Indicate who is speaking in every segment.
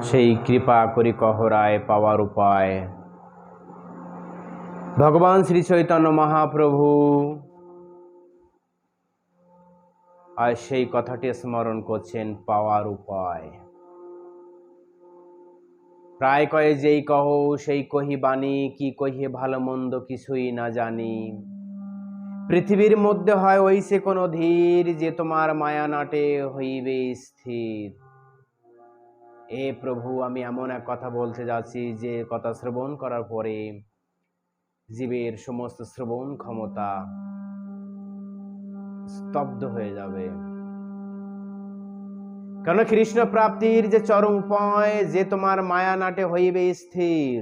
Speaker 1: সেই কৃপা করি কহরায় পাওয়ার উপায়। ভগবান শ্রী চৈতন্য মহাপ্রভু আর সেই কথাটি স্মরণ করছেন, পাওয়ার উপায়। প্রায় কয়ে যেই কহ সেই কহি বাণী, কি কহিয়ে ভালো মন্দ কিছুই না জানি। পৃথিবীর মধ্যে হয় ওইসে কোন ধীর, যে তোমার মায়া নাটে হইবে স্থির। এ প্রভু, আমি এমন এক কথা বলতে যাচ্ছি যে কথা শ্রবণ করার পরে জীবের সমস্ত শ্রবণ ক্ষমতা স্তব্ধ হয়ে যাবে। কারণ কৃষ্ণ প্রাপ্তির যে চরম উপায়, যে তোমার মায়া নাটে হইবে স্থির,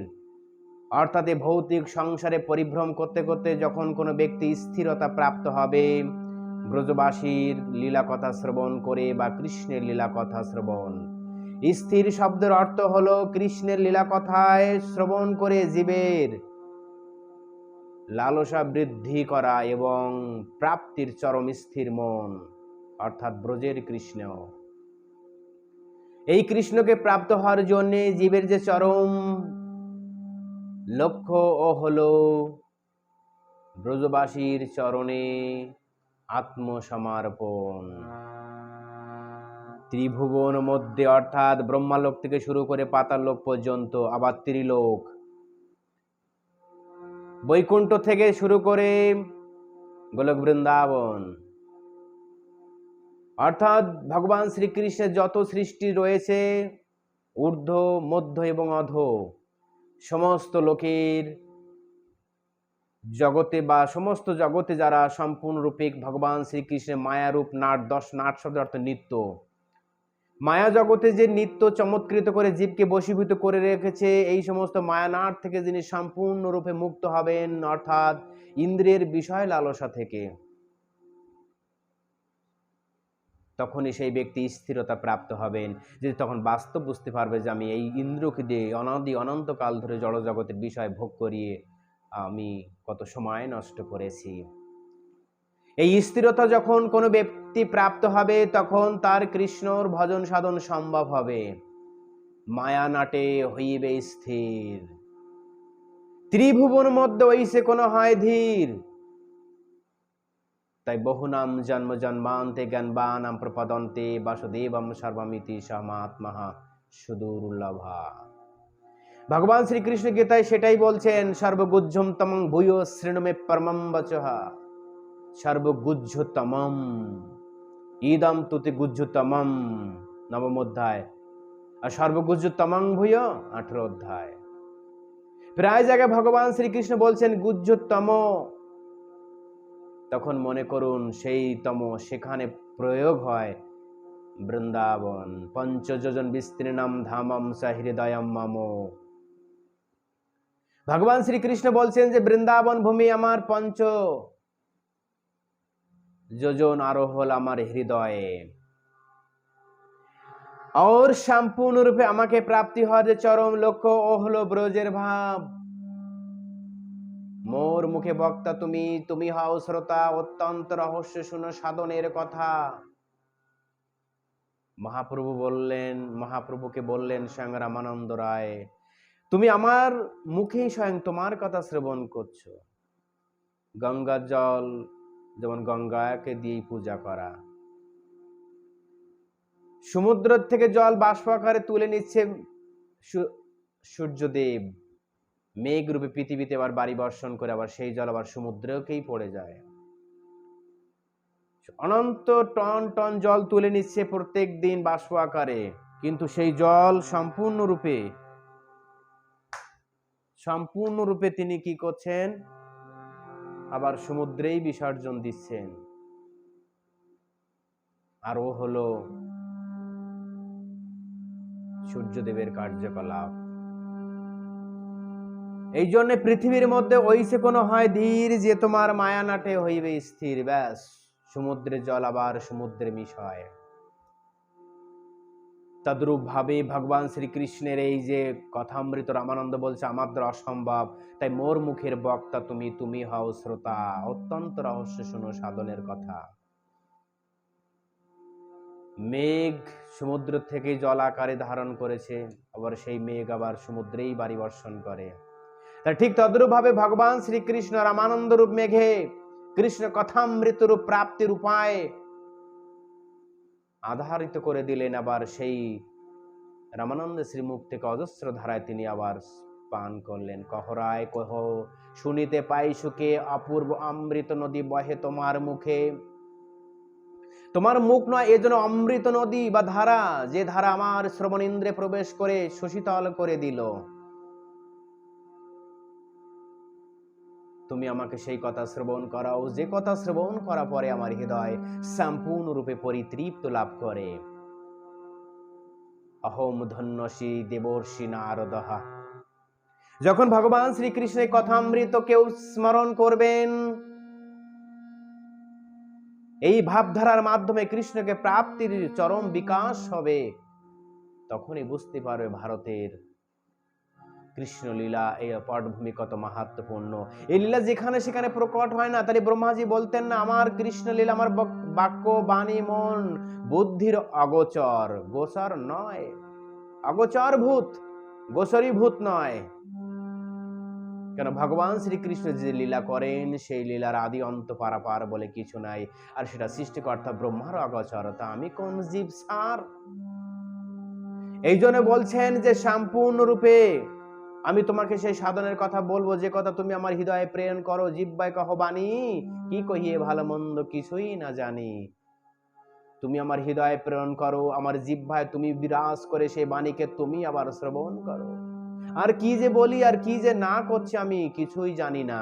Speaker 1: অর্থাৎ এই ভৌতিক সংসারে পরিভ্রম করতে করতে যখন কোনো ব্যক্তি স্থিরতা প্রাপ্ত হবে, ব্রজবাসীর লীলা কথা শ্রবণ করে বা কৃষ্ণের লীলা কথা শ্রবণ। স্থির শব্দের অর্থ হলো কৃষ্ণের লীলা কথায় শ্রবণ করে জীবের লালসা বৃদ্ধি করা এবং প্রাপ্তির চরম স্থির মন, অর্থাৎ ব্রজের কৃষ্ণ। এই কৃষ্ণকে প্রাপ্ত হওয়ার জন্য জীবের যে চরম লক্ষ্য ও হলো ব্রজবাসীর চরণে আত্মসমর্পণ। ত্রিভুবন মধ্যে, অর্থাৎ ব্রহ্মালোক থেকে শুরু করে পাতাল লোক পর্যন্ত, আবার ত্রিলোক, বৈকুণ্ঠ থেকে শুরু করে গোলক বৃন্দাবন, অর্থাৎ ভগবান শ্রীকৃষ্ণের যত সৃষ্টি রয়েছে, ঊর্ধ্ব, মধ্য এবং অধ, সমস্ত লোকের জগতে বা সমস্ত জগতে যারা সম্পূর্ণরূপে ভগবান শ্রীকৃষ্ণের মায়ারূপ নাট, 10 নাট শব্দ অর্থ নিত্য, মায়া জগতে যে নিত্য চমৎকৃত করে জীবকে বশীভূত করে রেখেছে, এই সমস্ত মায়ানাট থেকে যিনি সম্পূর্ণরূপে মুক্ত হবেন, অর্থাৎ ইন্দ্রিয়ের বিষয় লালসা থেকে, তখনই সেই ব্যক্তি স্থিরতা প্রাপ্ত হবেন, যে তখন বাস্তব বুঝতে পারবে যে আমি এই ইন্দ্রকে দিয়ে অনাদি অনন্তকাল ধরে জড় জগতের বিষয় ভোগ করিয়ে আমি কত সময় নষ্ট করেছি। এই স্থিরতা যখন কোনো ব্যক্তি প্রাপ্ত হবে, তখন তার কৃষ্ণর ভজন সাধন সম্ভব হবে। মায়া নাটে হইবে স্থির, ত্রিভুবন মধ্যে ওইসে কোন হয় ধীর। তাই বহু নাম জন্ম জন্মান্তে জ্ঞানবানাম প্রপদন্তে, বাসুদেবম সর্বমিতি সমাত্মা সুদূর্লভা। ভগবান শ্রীকৃষ্ণ গীতায় সেটাই বলছেন, সর্বগুজ্জম তমং ভূয় শৃণুমে পরমম বচঃ। সর্বগুজ্জতমম ইদম তুতি গুজ্জতমম, নবম অধ্যায়, আর সর্বগুজ্জতমং ভূয় 18 অধ্যায়। প্রায় জায়গায় ভগবান শ্রীকৃষ্ণ বলছেন গুজ্জতম, তখন মনে করুন সেই তম সেখানে প্রয়োগ হয় বৃন্দাবন। পঞ্চযোজন বিস্তীর্ণম ধামম স হৃদয়ম মম। ভগবান শ্রীকৃষ্ণ বলছেন যে বৃন্দাবন ভূমি আমার 5 যোজন আরোহল আমার হৃদয়ে। और সম্পূর্ণ রূপে আমাকে প্রাপ্তি হওয়ার যে চরম লক্ষ্য, ও হলো ব্রজের ভাব। মোর মুখে বক্তা তুমি, তুমি হও শ্রোতা, অত্যন্ত রহস্য শুনো সাধনের কথা। মহাপ্রভুকে বললেন স্বয়ং রামানন্দ রায়, তুমি আমার মুখেই স্বয়ং তোমার কথা শ্রবণ করছো। গঙ্গার জল যেমন গঙ্গাকে দিয়েই পূজা করা, সমুদ্র থেকে জল বাষ্প আকারে তুলে নিচ্ছে সূর্যদেব, মেঘ রূপে পৃথিবীতে আবার বাড়ি বর্ষণ করে, আবার সেই জল আবার সমুদ্রেকেই পড়ে যায়। অনন্ত টন টন জল তুলে নিচ্ছে প্রত্যেক দিন বাষ্প আকারে, কিন্তু সেই জল সম্পূর্ণরূপে তিনি কি করছেন, আবার সমুদ্রেই বিসর্জন দিচ্ছেন। আর ও হলো সূর্যদেবের কার্যকলাপ। এই জন্য পৃথিবীর মধ্যে ওইসে কোনো হয় ধীর, যে তোমার মায়া নাটে হইবে স্থির। ব্যাস, সমুদ্রের জল আবার সমুদ্রে মিশয়। তদ্রূপ ভাবে ভগবান শ্রীকৃষ্ণের এই যে কথামৃত রামানন্দ বলছে আমার দ্বারা অসম্ভব, তাই মোর মুখের বক্তা তুমি, তুমি হও শ্রোতা, অত্যন্ত রহস্য শুনো সাধনের কথা। মেঘ সমুদ্র থেকে জল আকারে ধারণ করেছে, আবার সেই মেঘ আবার সমুদ্রেই বাড়ি বর্ষণ করে। তা ঠিক তদ্রূপ ভাবে ভগবান শ্রীকৃষ্ণ রামানন্দ রূপ মেঘে কৃষ্ণ কথামৃত রূপ প্রাপ্তির উপায় আধারিত করে দিলেন। আবার সেই রামানন্দ শ্রীমুখ থেকে অজস্র ধারায় তিনি আবার পান করলেন। কহরায় কহ শুনিতে পাই সুখে, অপূর্ব অমৃত নদী বহে তোমার মুখে। তোমার মুখ নয়, এজন্য অমৃত নদী বা ধারা, যে ধারা আমার শ্রবণেন্দ্রে প্রবেশ করে শশীতল করে দিল। তুমি আমাকে সেই কথা শ্রবণ করাও, যে কথা শ্রবণ করা পরে আমার হৃদয় সম্পূর্ণরূপে পরিতৃপ্ত লাভ করে। অহম ধন্যসী দেবর্ষি নারদহা। যখন ভগবান শ্রীকৃষ্ণের কথামৃত কেউ স্মরণ করবেন, এই ভাবধারার মাধ্যমে কৃষ্ণকে প্রাপ্তির চরম বিকাশ হবে, তখনই বুঝতে পারবে ভারতের কৃষ্ণ লীলা এই পটভূমি কত মাহাত্ম্যপূর্ণ। এই লীলা যেখানে সেখানে প্রকট হয় না। তাই ব্রহ্মাজি বলতেন না, আমার কৃষ্ণ লীলা আমার বাক্য বাণী মন বুদ্ধির অগোচর। গোচর নয়, অগোচর ভূত, গোচরী ভূত নয়। কেন ভগবান শ্রীকৃষ্ণ যে লীলা করেন, সেই লীলার আদি অন্ত পারাপার বলে কিছু নাই। আর সেটা সৃষ্টিকর্তা ব্রহ্মার অগোচর। তা আমি কোন জীব সার? এই জন্য বলছেন যে সম্পূর্ণরূপে আমি তোমাকে সেই সাধনের কথা বলবো, যে কথা তুমি আমার হৃদয়ে প্রেরণ করো। জিহ্বায় কহ বাণী, কি কহিয়ে ভালো মন্দ কিছুই না জানি। তুমি আমার হৃদয়ে প্রেরণ করো, আমার জিহ্বায় তুমি বিরাজ করে সেই বাণীকে তুমি আবার শ্রবণ করো। আর কি যে বলি আর কি যে না করছি আমি কিছুই জানি না।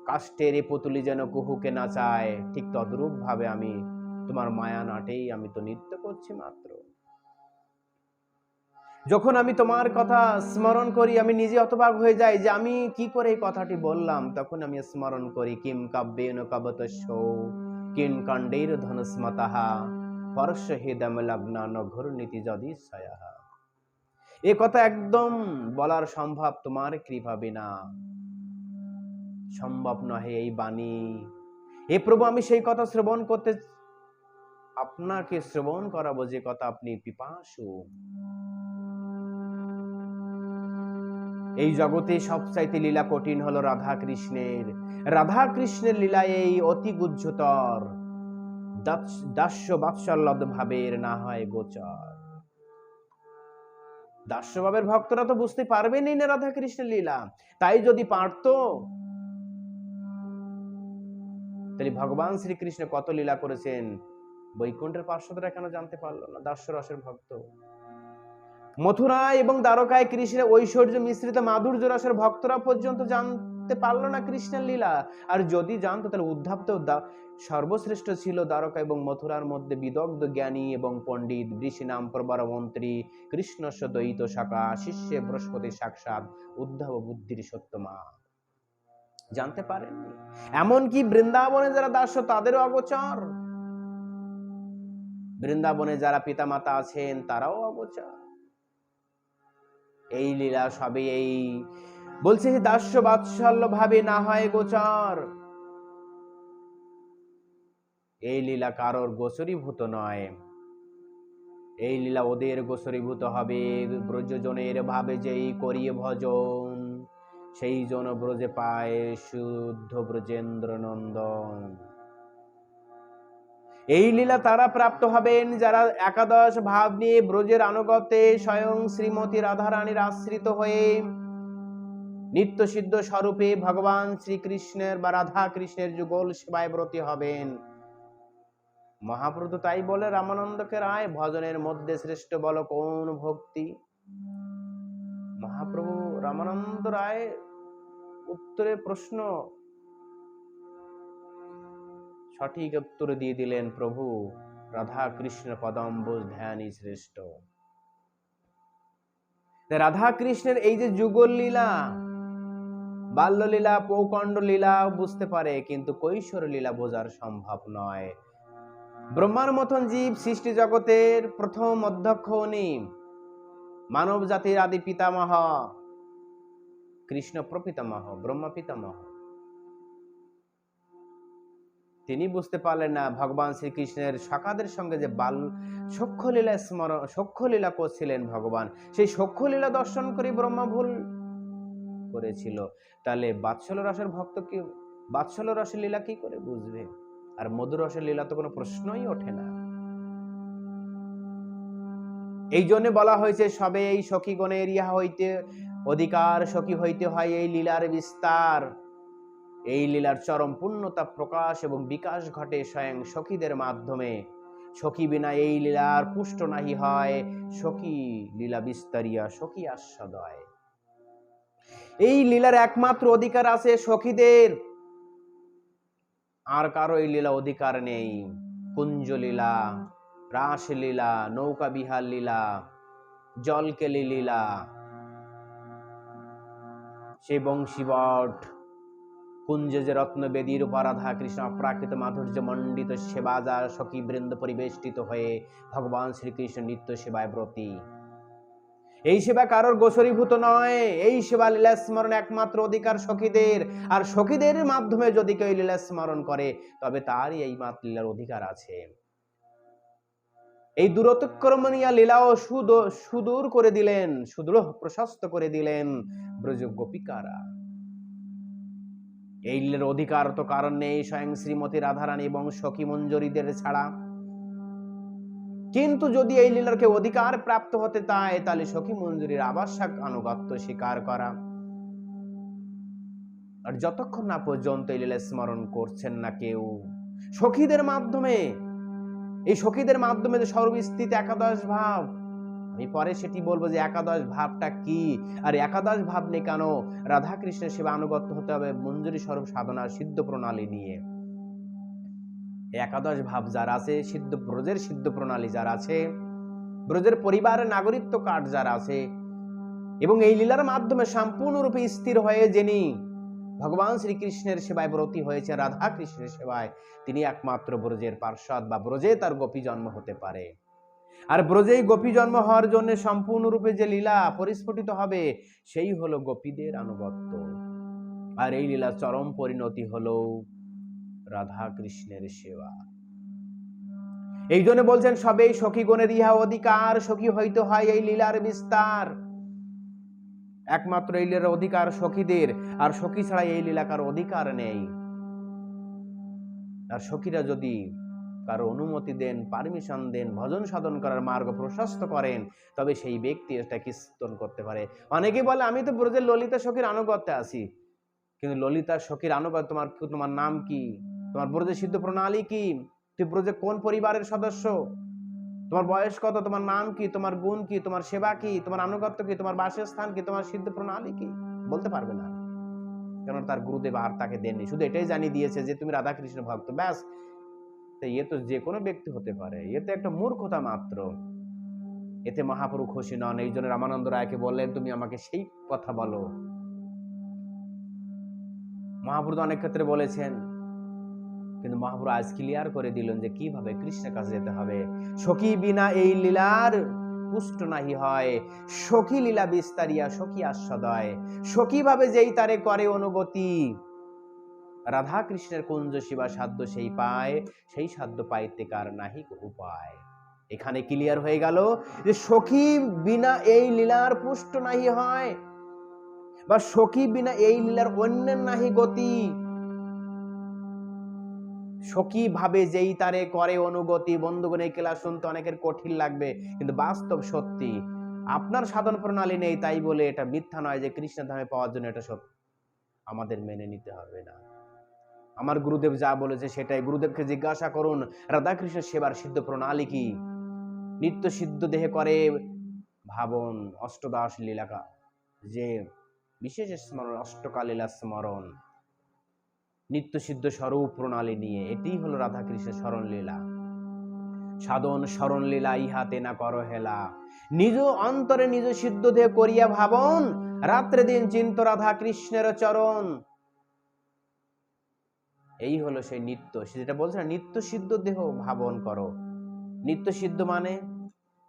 Speaker 1: কাষ্টের এ পুতুলি যেন কুহুকে নাচায়, ঠিক তদ্রূপ ভাবে আমি তোমার মায়া নাটেই আমি তো নৃত্য করছি মাত্র। যখন আমি তোমার কথা স্মরণ করি, আমি নিজে হতবাক হয়ে যাই যে আমি কি করে এই কথাটি বললাম। তখন আমি স্মরণ করি, কিম কাব্যেন কাবতস্য কিং কাণ্ডের ধনুস্মতঃ পরশ হৃদম লগ্নান ঘূর্ণিতি যদিচ্ছয়ঃ। এ কথা একদম বলার সম্ভব তোমার কৃপা বিনা সম্ভব নহে। এই বাণী, হে প্রভু, আমি সেই কথা শ্রবণ করতে আপনাকে শ্রবণ করাবো যে কথা আপনি পিপাসু। এই জগতে সবচাইতে লীলা কঠিন হলো রাধা কৃষ্ণের। রাধা কৃষ্ণের লীলা এই অতি গুহ্যতর, দাস্য বাৎসল্যদ ভাবের না হয় গোচর। দাস্যভাবের ভক্তরা তো বুঝতে পারবেনই না রাধা কৃষ্ণের লীলা। তাই যদি পারতো, তাহলে ভগবান শ্রীকৃষ্ণ কত লীলা করেছেন বৈকুণ্ঠের পার্শ্বদরা কেন জানতে পারলো না? দাস্য রসের ভক্ত। মথুরায় এবং দ্বারকায় কৃষ্ণের ঐশ্বর্য মিশ্রিত মাধুর্য রসের ভক্তরা পর্যন্ত জানতে পারলো না কৃষ্ণের লীলা। আর যদি জানতো, তাহলে উদ্ধব তো সর্বশ্রেষ্ঠ ছিল দ্বারকা এবং মথুরার মধ্যে বিদগ্ধ জ্ঞানী এবং পণ্ডিত ঋষি নাম প্রবর মন্ত্রী কৃষ্ণস্য দ্বৈত শাখা শিষ্যে বৃহস্পতি সাক্ষাৎ উদ্ধব বুদ্ধির সত্যমা। জানতে পারেননি। এমনকি বৃন্দাবনে যারা দাস্য তাদেরও অগোচর, বৃন্দাবনে যারা পিতা মাতা আছেন তারাও অগোচর। এই লীলা সবে এই বলছে যে দাস্য বাৎসল্য ভাবে না হয় গোচর। এই লীলা কারোর গোচরীভূত নয়। এই লীলা ওদের গোচরীভূত হবে। ব্রজজনের ভাবে যেই করিয়ে ভজন, সেই জন ব্রজে পায় শুদ্ধ ব্রজেন্দ্র নন্দন। এই লীলা তারা প্রাপ্ত হবেন যারা একাদশ ভাব নিয়ে ব্রজের আনুগত্যে স্বয়ং শ্রীমতী রাধারানীর আশ্রিত হয়ে নিত্য সিদ্ধ স্বরূপে ভগবান শ্রীকৃষ্ণের বা রাধা কৃষ্ণের যুগল সেবায় ব্রতী হবেন। মহাপ্রভু তাই বলে রামানন্দকে রায়, ভজনের মধ্যে শ্রেষ্ঠ বল কোন ভক্তি। মহাপ্রভু রামানন্দ রায় উত্তরে প্রশ্ন সঠিক উত্তর দিয়ে দিলেন, প্রভু রাধা কৃষ্ণ পদম্বুজ ধ্যানই শ্রেষ্ঠ। রাধা কৃষ্ণের এই যে যুগল লীলা, বাল্যলীলা, পৌকণ্ড লীলা বুঝতে পারে, কিন্তু কৈশোর লীলা বোঝার সম্ভব নয়। ব্রহ্মার মতন জীব সৃষ্টি জগতের প্রথম অধ্যক্ষ উনি, মানব জাতির আদি পিতামহ, কৃষ্ণ প্রপিতামহ, ব্রহ্মা পিতামহ। তিনি বুঝতে পারলেন না ভগবান শ্রীকৃষ্ণের সখাদের সঙ্গে যে সখ্যলীলা করছিলেন ভগবান, সেই সখ্যলীলা দর্শন করে ব্রহ্মা ভুল করেছিল। তাহলে বাৎসল্য রসের ভক্ত কি বাৎসল্য রসের লীলা কি করে বুঝবে? আর মধুর রসের লীলা তো কোনো প্রশ্নই ওঠে না। এই জন্য বলা হয়েছে, সবে এই সখীগণের ইহা হইতে অধিকার, সখী হইতে হয় এই লীলার বিস্তার। এই লীলার চরম পূর্ণতা প্রকাশ এবং বিকাশ ঘটে স্বয়ং সখীদের মাধ্যমে। সখী বিনা এই লীলার পুষ্ট নাহি হয়, সখী লীলা বিস্তারিয়া সখী আস্বাদয়। এই লীলার একমাত্র অধিকার আছে সখীদের, আর কারো এই লীলা অধিকার নেই। কুঞ্জ লীলা, রাসলীলা, নৌকা বিহার লীলা, জলকেলি লীলা, সে বংশীবট কুঞ্জে যে রত্নবেদীর উপর রাধা কৃষ্ণ অপ্রাকৃত মাধুর্য মণ্ডিত সেবা যা সখী বৃন্দ পরিবেষ্টিত হয়ে ভগবান শ্রীকৃষ্ণ নিত্য সেবায় ব্রতী। এই সেবা কারোর গোচরীভূত নয়। এই সেবা লীলা স্মরণ একমাত্র অধিকার সখীদের, আর সখীদের মাধ্যমে যদি কেউ লীলা স্মরণ করে তবে তারই এই মাত্র লীলার অধিকার আছে। এই দূরতিক্রমণীয় লীলাও সুদূর করে দিলেন, সুদূর প্রশস্ত করে দিলেন ব্রজ গোপিকারা। এই লীলার অধিকার তো কারণ নেই স্বয়ং শ্রীমতী রাধারানী এবং সখী মঞ্জরীদের ছাড়া। কিন্তু যদি এই লীলার কেউ অধিকার প্রাপ্ত হতে চায় তাহলে সখী মঞ্জুরির আবশ্যক আনুগত্য স্বীকার করা। আর যতক্ষণ না পর্যন্ত এই লীলা স্মরণ করছেন না কেউ সখীদের মাধ্যমে, এই সখীদের মাধ্যমে যে সর্বস্থিত একাদশ ভাব, আমি পরে সেটি বলবো যে একাদশ ভাবটা কি, আর একাদশ ভাব নেই কেন? রাধা কৃষ্ণের সেবা আনুগত্য হতে হবে মঞ্জুরি স্বরূপ সাধনার সিদ্ধ প্রণালী নিয়ে। একাদশ ভাব যার আছে, সিদ্ধ ব্রজের সিদ্ধ প্রণালী যার আছে, ব্রজের পরিবারের নাগরিকত্ব কার্ড যার আছে, এবং এই লীলার মাধ্যমে সম্পূর্ণরূপে স্থির হয়ে যিনি ভগবান শ্রীকৃষ্ণের সেবায় ব্রতী হয়েছে, রাধা কৃষ্ণের সেবায়, তিনি একমাত্র ব্রজের পার্ষদ বা ব্রজে তার গোপী জন্ম হতে পারে। আর ব্রজেই গোপী জন্ম হওয়ার জন্য সম্পূর্ণরূপে যে লীলা পরিস্ফুটিত হবে সেই হলো গোপীদের আনুগত্য। আর এই লীলা চরম পরিণতি হলো রাধা কৃষ্ণের সেবা। এই জন্য বলছেন সবেই সখীগণের ইহা অধিকার, সখী হইতে হয় এই লীলার বিস্তার। একমাত্র এই লীলার অধিকার সখীদের, আর সখী ছাড়া এই লীলাকার অধিকার নেই। আর সখীরা যদি কারো অনুমতি দেন, পারমিশন দেন, ভজন সাধন করার মার্গ প্রশস্ত করেন, তবে সেই ব্যক্তি এটা কীর্তন করতে পারে। অনেকে বলে আমি তো ব্রজের ললিতা সখীর আনুগত্যে আছি, কিন্তু ললিতা সখীর আনুগত্য তোমার নাম কি? তোমার ব্রজের সিদ্ধ প্রণালী কি? তুই ব্রজে কোন পরিবারের সদস্য? তোমার বয়স কত? তোমার নাম কি? তোমার গুণ কি? তোমার সেবা কি? তোমার আনুগত্য কি? তোমার বাসস্থান কি? তোমার সিদ্ধ প্রণালী কি? বলতে পারবে না, কারণ তার গুরুদেব আর তাকে দেননি। শুধু এটাই জানিয়ে দিয়েছে যে তুমি রাধা কৃষ্ণ ভক্ত, ব্যাস। এ তো যে কোনো ব্যক্তি হতে পারে, এ তো একটা মূর্খতা মাত্র। এতে মহাপ্রভু খুশি নন। এই জন্য রামানন্দ রায়কে বললেন তুমি আমাকে সেই কথা বলো। মহাপ্রভু অনেক ক্ষেত্রে বলেছেন, কিন্তু মহাপ্রভু আজ ক্লিয়ার করে দিলেন যে কিভাবে কৃষ্ণের কাছে যেতে হবে। সখী বিনা এই লীলার পুষ্ট নাহি হয়, সখী লীলা বিস্তারিয়া সখী আস্বাদয়। সখী ভাবে যেই তারে করে অনুগতি, রাধা কৃষ্ণের কুঞ্জ শিবা সাধ্য সেই পায়, সেই সাধ্য পাইতে কার নাহি উপায়। এখানে ক্লিয়ার হয়ে গেল যে সখী বিনা এই লীলার পুষ্ট নাহি হয়, বা সখী বিনা এই লীলার অন্যের নাহি গতি। সখী ভাবে যেই তারে করে অনুগতি। বন্ধুগণ, এই ক্লাস শুনতে অনেকের কঠিন লাগবে, কিন্তু বাস্তব সত্যি। আপনার সাধন প্রণালী নেই তাই বলে এটা মিথ্যা নয় যে কৃষ্ণ ধামে পাওয়ার জন্য এটা সত্য আমাদের মেনে নিতে হবে না। আমার গুরুদেব যা বলেছে সেটাই। গুরুদেবকে জিজ্ঞাসা করুন রাধাকৃষ্ণের সেবার সিদ্ধ প্রণালী কি। নিত্য সিদ্ধ দেহে করে ভাবন অষ্টদাস লীলাকা, যে বিশেষ স্মরণ অষ্টকা লীলা স্মরণ, নিত্য সিদ্ধ স্বরূপ প্রণালী নিয়ে। এটি হলো রাধাকৃষ্ণের স্মরণ লীলা। সাধন স্মরণ লীলা ইহাতে না কর হেলা, নিজ অন্তরে নিজ সিদ্ধ দেহ করিয়া ভাবন, রাত্রে দিন চিন্ত রাধা কৃষ্ণের চরণ। এই হলো সেই নিত্য, যেটা বলছে না, নিত্য সিদ্ধ দেহ ভাবন করো। নিত্য সিদ্ধ মানে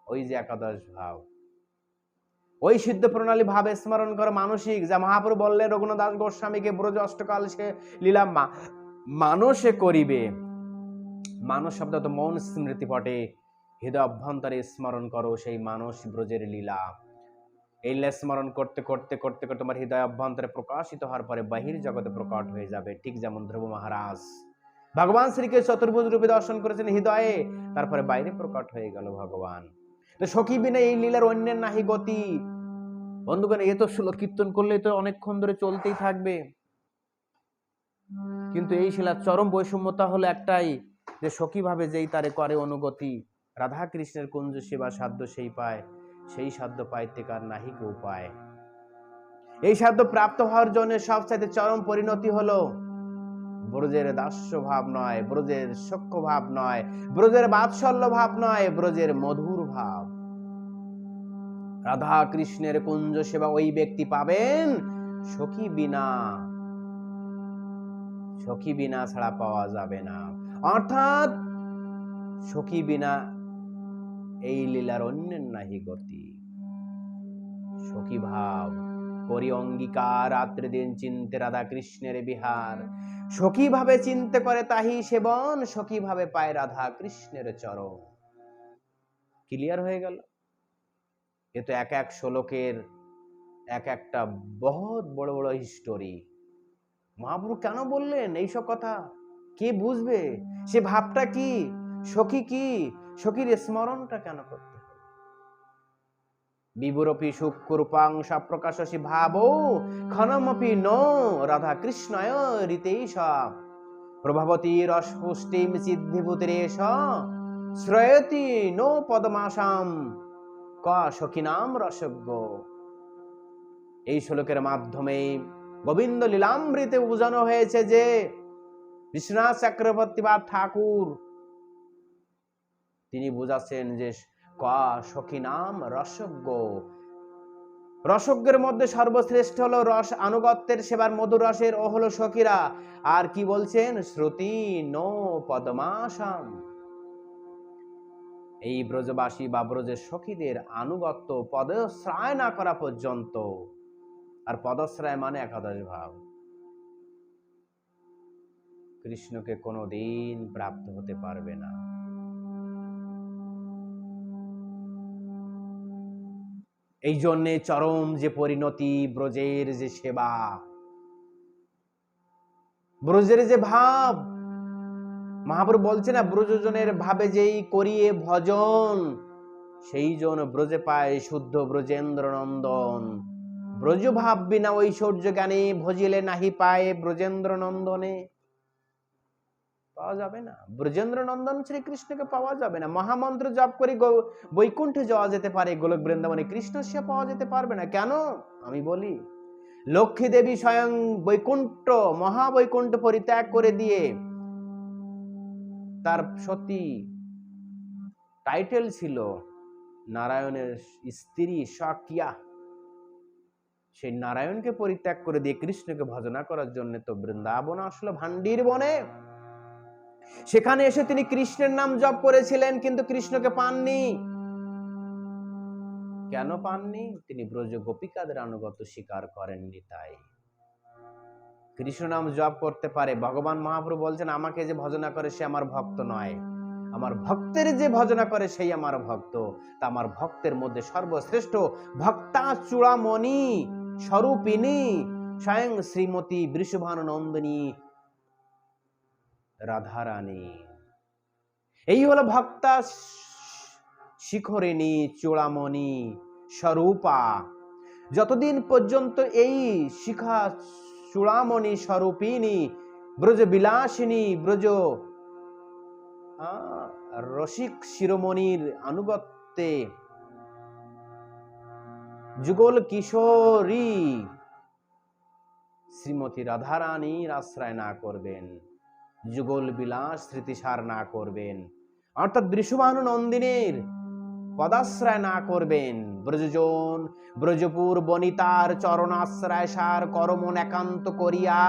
Speaker 1: ওই যে একাদশ ভাব, ওই সিদ্ধ প্রণালী ভাবে স্মরণ করো মানসিক। যা মহাপ্রভু বললেন রঘুনাথ দাস গোস্বামীকে, ব্রজ অষ্টকাল সে লীলা মানসে করিবে, মানস শব্দ তো মন স্মৃতি পটে, হৃদয় অভ্যন্তরে স্মরণ করো সেই মানস ব্রজের লীলা। এই লীলা স্মরণ করতে করতে করতে করতে তোমার হৃদয় অভ্যন্তরে প্রকাশিত হওয়ার পরে বাহির জগতে প্রকট হয়ে যাবে। ঠিক যেমন ধ্রুব মহারাজ ভগবান শ্রীকে চতুর্ভুজ রূপে দর্শন করেছেন হৃদয়ে, তারপরে বাইরে প্রকট হয়ে গেল ভগবান। তো সখী বিনা এই লীলার অন্যের নাহি গতি। বন্ধুগণ, এ তো কীর্তন করলে তো অনেকক্ষণ ধরে চলতেই থাকবে, কিন্তু এই শিলার চরম বৈষম্যতা হলো একটাই, যে সখী ভাবে যেই তারে করে অনুগতি, রাধা কৃষ্ণের কুঞ্জ সেবা সাধ্য সেই পায়, সেই সাধ্য পাইতে কার নাহি কেউ পায়। এই সাধ্য প্রাপ্ত হওয়ার জন্য সবচাইতে চরম পরিণতি হলো ব্রজের দাস্য ভাব নয়, ব্রজের সখ্য ভাব নয়, ব্রজের বাৎসল্য ভাব নয়, ব্রজের মধুর ভাব। রাধা কৃষ্ণের কুঞ্জ সেবা ওই ব্যক্তি পাবেন সখী বিনা, সখী বিনা ছাড়া পাওয়া যাবে না। অর্থাৎ সখী বিনা এই লীলার অন্যের নাহি গতি। সখী ভাব করি অঙ্গীকার, রাত্রি দিন চিন্তে রাধা কৃষ্ণের বিহার। সখী ভাবে চিন্তে করে তাহি সেবন, সখী ভাবে পায় রাধা কৃষ্ণের চরণ। ক্লিয়ার হয়ে গেল? এ তো এক এক শ্লোকের এক একটা বহুত বড় বড় হিস্টোরি। মহাপ্রভু কেন বললেন এইসব কথা? কে বুঝবে? সে ভাবটা কি? সখী কি? সখীর স্মরণটা কেন করতে হবে? বিবরপি সুখরূপাং সপ্রকাশসি ভাবো ক্ষণমপি নো রাধা কৃষ্ণায় রীতেশ প্রভাবতী রসপুষ্টিম সিদ্ধিভূতিরেশ শ্রয়তি নো পদমাসাম ক সখীনাম রসজ্ঞ। এই শ্লোকের মাধ্যমে গোবিন্দ লীলামৃতে বোঝানো হয়েছে যে বিশ্বনাথ চক্রবর্তী বা ঠাকুর তিনি বোঝাচ্ছেন যে ক সখী নাম রসজ্ঞ। রসজ্ঞের মধ্যে সর্বশ্রেষ্ঠ হলো রস আনুগত্যের সেবার মধুর রসের, ও হলো সখীরা। আর কি বলছেন? শ্রুতি নো পদমাসাম। এই ব্রজবাসী বা ব্রজের সখীদের আনুগত্য পদশ্রয় না করা পর্যন্ত, আর পদশ্রয় মানে একাদশ ভাব, কৃষ্ণকে কোনোদিন প্রাপ্ত হতে পারবে না। এই জন্যে চরম যে পরিণতি, ব্রজের যে সেবা, ব্রজের যে ভাব, মহাপ্রভু বলছে না ব্রজজনের ভাবে যেই করিয়ে ভজন, সেই জন ব্রজে পায় শুদ্ধ ব্রজেন্দ্র নন্দন। ব্রজ ভাব বিনা ঐশ্বর্য জ্ঞানে ভজিলে নাহি পায় ব্রজেন্দ্র নন্দনে। পাওয়া যাবে না ব্রজেন্দ্র নন্দন শ্রীকৃষ্ণকে, পাওয়া যাবে না। মহামন্ত্র জপ করে বৈকুণ্ঠে যাওয়া যেতে পারে, গোলক বৃন্দাবনে কৃষ্ণ সে পাওয়া যেতে পারবে না। কেন? আমি বলি, লক্ষ্মী দেবী স্বয়ং বৈকুণ্ঠ মহাবৈকুণ্ঠ পরিত্যাগ করে দিয়ে, তার সতী টাইটেল ছিল নারায়ণের স্ত্রী সাকিয়া, সেই নারায়ণকে পরিত্যাগ করে দিয়ে কৃষ্ণকে ভজনা করার জন্য তো বৃন্দাবন আসলো ভান্ডির বনে। সেখানে এসে তিনি কৃষ্ণের নাম জপ করেছিলেন, কিন্তু কৃষ্ণকে পাননি। কেন পাননি? তিনি ব্রজ গোপিকাদের আনুগত্য স্বীকার করেননি। তাই কৃষ্ণ নাম জপ করতে পারে। ভগবান মহাপ্রভু বলছেন, আমাকে যে ভজনা করে সে আমার ভক্ত নয়, আমার ভক্তের যে ভজনা করে সেই আমার ভক্ত। তা আমার ভক্তের মধ্যে সর্বশ্রেষ্ঠ ভক্তা চূড়ামণি স্বরূপিনী স্বয়ং শ্রীমতী বৃষভানু নন্দিনী রাধারানী। এই হলো ভক্তা শিখরিণী চূড়ামণি স্বরূপা। যতদিন পর্যন্ত এই শিখা চূড়ামণি স্বরূপিনী ব্রজ বিলাসিনী ব্রজ রসিক শিরোমণির আনুগত্যে যুগল কিশোরী শ্রীমতী রাধারানীর আশ্রয় না করবেন, যুগল বিলাস স্মৃতিসার না করবেন, অর্থাৎ বৃষভানু নন্দিনীর পদাশ্রয় না করবেন, ব্রজজন ব্রজপুর বনিতার চরণাশ্রয় সার করমন একান্ত করিয়া,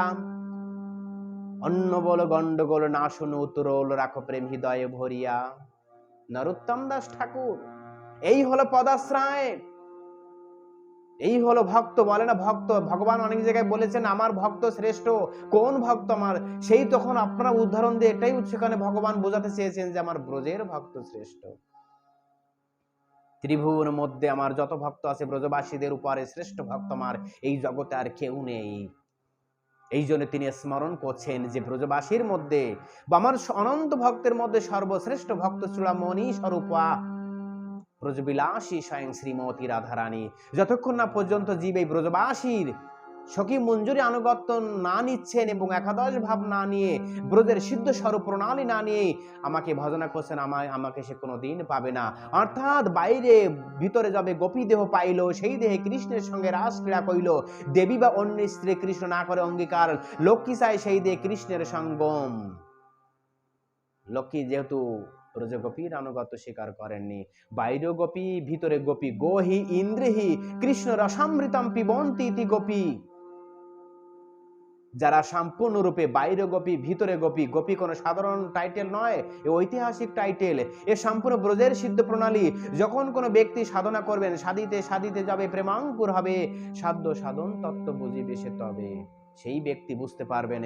Speaker 1: অন্য বল গন্ডগোল না শুনো উত্তরোল রাখো প্রেম হৃদয়ে ভরিয়া। নরোত্তম দাস ঠাকুর, এই হলো পদাশ্রয়। এই হলো ভক্ত। বলে না ভক্ত, ভগবান অনেক জায়গায় বলেছেন আমার ভক্ত শ্রেষ্ঠ। কোন ভক্ত আমার? সেই তখন আপনারা উদাহরণ দিয়ে এটাই সেখানে ভগবান বোঝাতে চেয়েছেন যে আমার ব্রজের ভক্ত শ্রেষ্ঠ। ত্রিভুবনের মধ্যে আমার যত ভক্ত আছে ব্রজবাসীদের উপরে শ্রেষ্ঠ ভক্ত আমার এই জগতে আর কেউ নেই। এই জন্য তিনি স্মরণ করছেন যে ব্রজবাসীর মধ্যে বা আমার অনন্ত ভক্তের মধ্যে সর্বশ্রেষ্ঠ ভক্ত চূড়ামণি স্বরূপা ব্রজবিলাসী স্বয়ং শ্রীমতী রাধারানী। যতক্ষণ না পর্যন্ত জীব এই ব্রজবাসীর সখী মঞ্জুরি আনুগত্য না নিচ্ছেন এবং একাদশ ভাব না নিয়ে ব্রজের সিদ্ধ স্বরূপ প্রণালী না নিয়ে আমাকে ভজনা করছেন, আমাকে সে কোনো দিন পাবে না। অর্থাৎ বাইরে ভিতরে যাবে গোপী দেহ পাইল, সেই দেহে কৃষ্ণের সঙ্গে রাস ক্রীড়া কইল। দেবী বা অন্য স্ত্রী কৃষ্ণ না করে অঙ্গীকার, লক্ষ্মী চায় সেই দেহে কৃষ্ণের সঙ্গম। লক্ষ্মী যেহেতু ব্রজগোপীর আনুগত্য স্বীকার করেননি, বাইরে গোপী ভিতরে গোপী, গোহি ইন্দ্রিহি কৃষ্ণ রসামৃতম পিবন্তি ইতি গোপী। যারা সম্পূর্ণরূপে বাইরে গোপী ভিতরে গোপী, গোপী কোনো সাধারণ টাইটেল নয়, এ ঐতিহাসিক টাইটেল, এ সম্পূর্ণ ব্রজের সিদ্ধ প্রণালী। যখন কোনো ব্যক্তি সাধনা করবেন, সাধিতে সাধিতে যাবে প্রেমাঙ্কুর হবে, সাধ্য সাধন তত্ত্ব বুঝিবে সে তবে, সেই ব্যক্তি বুঝতে পারবেন।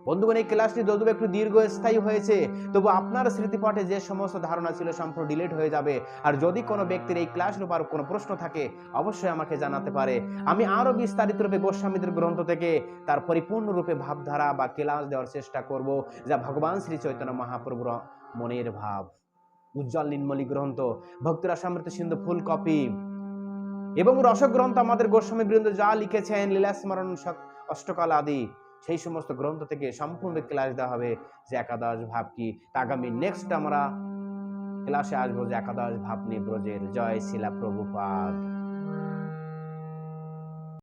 Speaker 1: বন্ধুগণ, এই ক্লাসটি যদিও একটু দীর্ঘস্থায়ী হয়েছে, তবু আপনার স্মৃতিপটে যে সমস্ত ধারণা ছিল সম্পূর্ণ ডিলিট হয়ে যাবে। আর যদি কোনো ব্যক্তির এই ক্লাসের উপর কোনো প্রশ্ন থাকে অবশ্যই আমাকে জানাতে পারে। আমি আরো বিস্তারিত রূপে গোস্বামীদের গ্রন্থ থেকে তার পরিপূর্ণরূপে ভাবধারা বা ক্লাস দেওয়ার চেষ্টা করব, যা ভগবান শ্রী চৈতন্য মহাপ্রভুর মনের ভাব। উজ্জ্বল নির্মলী গ্রন্থ, ভক্তিরসামৃত সিন্ধু ফুল কপি এবং রসগ্রন্থ আমাদের গোস্বামী বৃন্দ যা লিখেছেন, লীলাস্মরণ অষ্টকাল আদি, সেই সমস্ত গ্রন্থ থেকে সম্পূর্ণ ক্লাস দেওয়া হবে যে একাদশ ভাব কি। তা আগামী নেক্সট আমরা ক্লাসে আসবো যে একাদশ ভাব নিয়ে ব্রজের। জয় শিলা প্রভুপাদ।